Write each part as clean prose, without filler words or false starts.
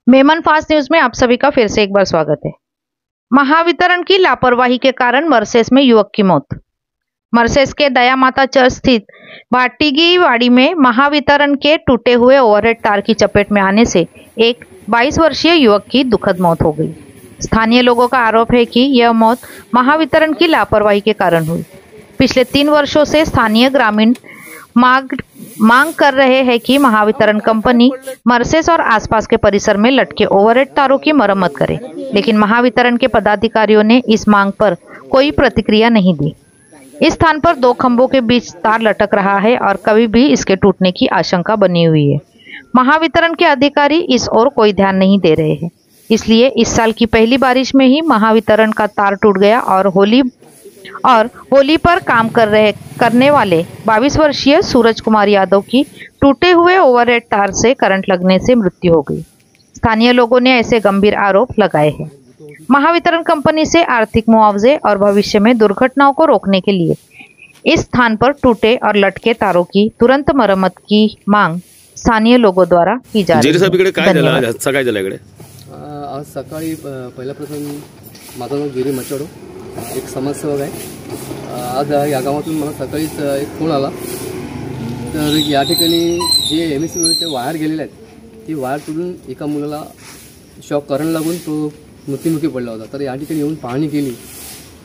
Memon fast news में आप सभी का फिर से एक बार स्वागत है। महावितरण की लापरवाही के कारण मर्सेस में युवक की मौत। मर्सेस के दया माता चर्च स्थित भाटीगी वाड़ी में महावितरण के टूटे हुए ओवरहेड तार की चपेट में आने से एक 22 वर्षीय युवक की दुखद मौत हो गई। स्थानीय लोगों का आरोप है कि यह मौत महावितरण की लापरवाही के कारण हुई। पिछले 3 वर्षों से स्थानीय ग्रामीण मांग कर रहे हैं कि महावितरण कंपनी मर्सेस और आसपास के परिसर में लटके ओवरहेड तारों की मरम्मत करे, लेकिन महावितरण के पदाधिकारियों ने इस मांग पर कोई प्रतिक्रिया नहीं दी। इस स्थान पर 2 खंभों के बीच तार लटक रहा है और कभी भी इसके टूटने की आशंका बनी हुई है। महावितरण के अधिकारी इस ओर कोई ध्यान नहीं दे रहे हैं, इसलिए इस साल की पहली बारिश में ही महावितरण का तार टूट गया और होली पर काम करने वाले 22 वर्षीय सूरज कुमार यादव की टूटे हुए ओवरहेड तार से करंट लगने से मृत्यु हो गई। स्थानीय लोगों ने ऐसे गंभीर आरोप लगाए हैं। महावितरण कंपनी से आर्थिक मुआवजे और भविष्य में दुर्घटनाओं को रोकने के लिए इस स्थान पर टूटे और लटके तारों की तुरंत मरम्मत की मांग स्थानीय लोगों द्वारा की जा रही है। आज सकाळी पहिल्या प्रथम माझं नाव गिरी मचडो, एक समाजसेवक आहे। आज या गावातून मला सकाळीच एक फोन आला, तर या ठिकाणी जे एमएससीचे वायर गेलेले आहेत ती वायर तुडून एका मुलाला शॉक करंट लागून तो मृत्युमुखी पडला होता। तर या ठिकाणी येऊन पाहणी केली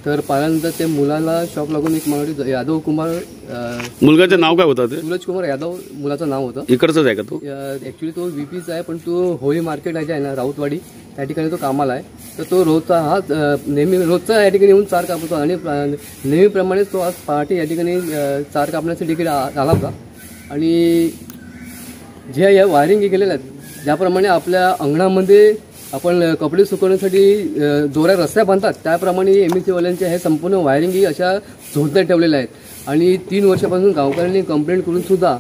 तर पाहिल्यानंतर त्या मुलाला शॉक लागून एक मराठी यादव कुमार, मुलगाचं नाव काय होतं? सूरज कुमार यादव मुलाचं नाव होतं। इकडचाच आहे का तो? ॲक्च्युली तो व्हीपीचा आहे, पण तो होळी मार्केट आहे ना राऊतवाडी त्या ठिकाणी तो कामाला आहे। तर तो रोजचा या ठिकाणी येऊन चार कापतो आणि नेहमीप्रमाणे तो आज पहाटे या ठिकाणी चार कापण्यासाठी आला होता। आणि जे या वायरिंग केलेल्या आहेत, ज्याप्रमाणे आपल्या अंगणामध्ये आपण कपडे सुकवण्यासाठी दोऱ्या रस्त्या बांधतात त्याप्रमाणे एमएससीवाल्यांच्या हे संपूर्ण वायरिंग ही अशा झोडण्या ठेवलेल्या आहेत। आणि 3 वर्षापासून गावकऱ्यांनी कंप्लेंट करून सुद्धा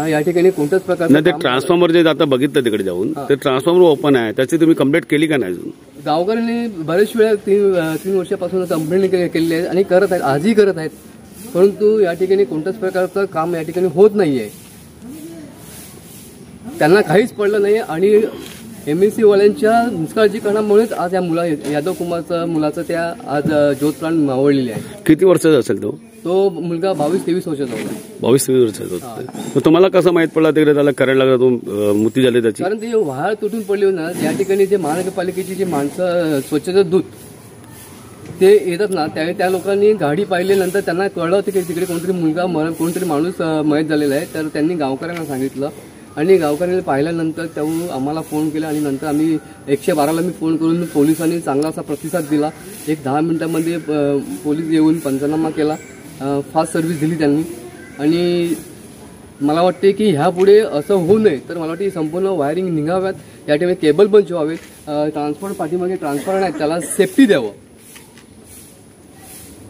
या ठिकाणी कोणत्याच प्रकारचं ते ट्रान्सफॉर्मर जे आता बघितलं तिकडे जाऊन ते ट्रान्सफॉर्मर ओपन आहे, त्याची तुम्ही कंप्लेंट केली का नाही? गावकऱ्यांनी बरेच वेळा 3 वर्षापासून कंप्लेंट केलेली आहे आणि करत आहेत, आजही करत आहेत, परंतु या ठिकाणी कोणत्याच प्रकारचं काम या ठिकाणी होत नाहीये, त्यांना काहीच पडलं नाही। आणि एमएससीवाल्यांच्या निष्काळजीपणामुळेच आज या यादव कुमारच्या मुलाचं त्या आज ज्योतप्राण मावळलेली आहे। किती वर्षाचा असेल तो मुलगा 22-23 वर्षाचा होता। 22-23 वर्षाचा होता। तुम्हाला कसं माहित पडला तिकडे त्याला करंट लागला, तो मृत्यू झाली त्याची? कारण ते वायर तुटून पडली ना, या ठिकाणी जे महानगरपालिकेची जी माणसं स्वच्छता दूत ते येतात ना, त्यावेळी त्या लोकांनी गाडी पाहिल्यानंतर त्यांना कळलं होतं की तिकडे कोणतरी माणूस मयत झालेला आहे। तर त्यांनी गावकऱ्यांना सांगितलं आणि गावकऱ्यांनी पाहिल्यानंतर तेव्हा आम्हाला फोन केला आणि नंतर आम्ही 112ला मी फोन करून पोलिसांनी चांगला असा प्रतिसाद दिला। एक 10 मिनिटांमध्ये पोलीस येऊन पंचनामा केला, फास्ट सर्व्हिस दिली त्यांनी। आणि मला वाटते की ह्यापुढे असं होऊ नये, तर मला वाटते संपूर्ण वायरिंग निघाव्यात, या ठिकाणी केबल पण ठेवावेत, ट्रान्सपोर्ट पाठीमागे ट्रान्सफॉर्मर आहे त्याला सेफ्टी द्यावं।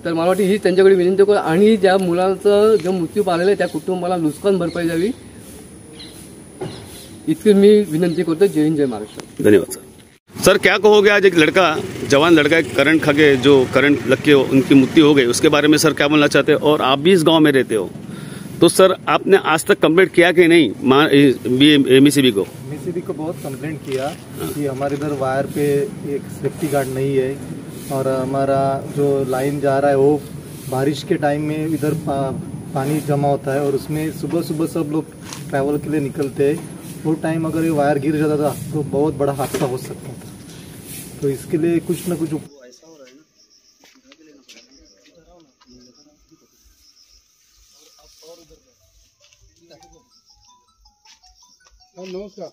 तर मला वाटते ही त्यांच्याकडे विनंती करू आणि ज्या मुलाचं जो मृत्यू पाहिलेला आहे त्या कुटुंबाला नुकसान भरपाई द्यावी, इतकी मी विनंती करतो। जय हिंद, जय महाराष्ट्र। धन्यवाद सर। क्या कहोगे, आज एक जवान लड़का करंट खा के जो करंट लग के उनकी मृत्यु हो गई, उसके बारे में सर क्या बोलना चाहते हो? और आप भी इस गांव में रहते हो, तो सर आपने आज तक कंप्लेंट किया कि नहीं एमएससीबी को? एमएससीबी को बहुत कंप्लेंट किया कि हमारे इधर वायर पे एक सेफ्टी गार्ड नहीं है और हमारा जो लाइन जा रहा है वो बारिश के टाइम में इधर पानी जमा होता है और उसमें सुबह सुबह सब लोग ट्रैवल के लिए निकलते हैं। वो टाइम अगर ये वायर गिर जाता था तो बहुत बड़ा हादसा हो सकता था, तो इसके लिए कुछ न कुछ ऐसा हो रहा है ना। नमस्कार,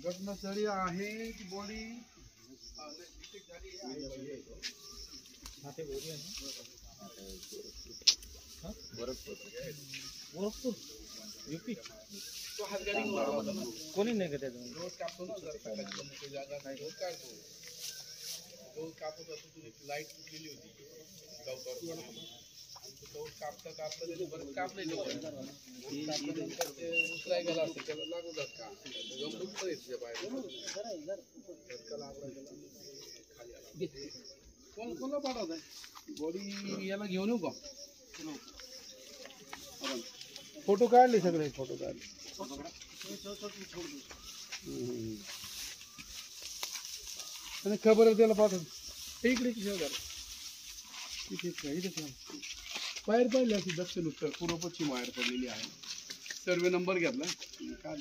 घटनास्थळी आहे की बॉडी यूपी तो हातगाडी कोणी नाही का रोज कापतो ना, जागा नाही रोज काढतो, रोज कापत असतो। तुझी लाईट तुटलेली होती गावकर, तो कापता त्याने बरं कापले कापल्यानंतर ते उचलाय गेला असेल, त्याला लागू जात का गमून पण येते बाहेर लागला गेला। कोणाला पाठवत आहे बॉडी? याला घेऊन येऊ का? फोटो काढले सगळे फोटो काढले आणि खबर आहे त्याला पाठवून इकडे किती इथे बाहेर पडली अशी दक्षिण उत्तर पूर्व पश्चिम बाहेर पडलेली आहे सर्वे नंबर घेतला काय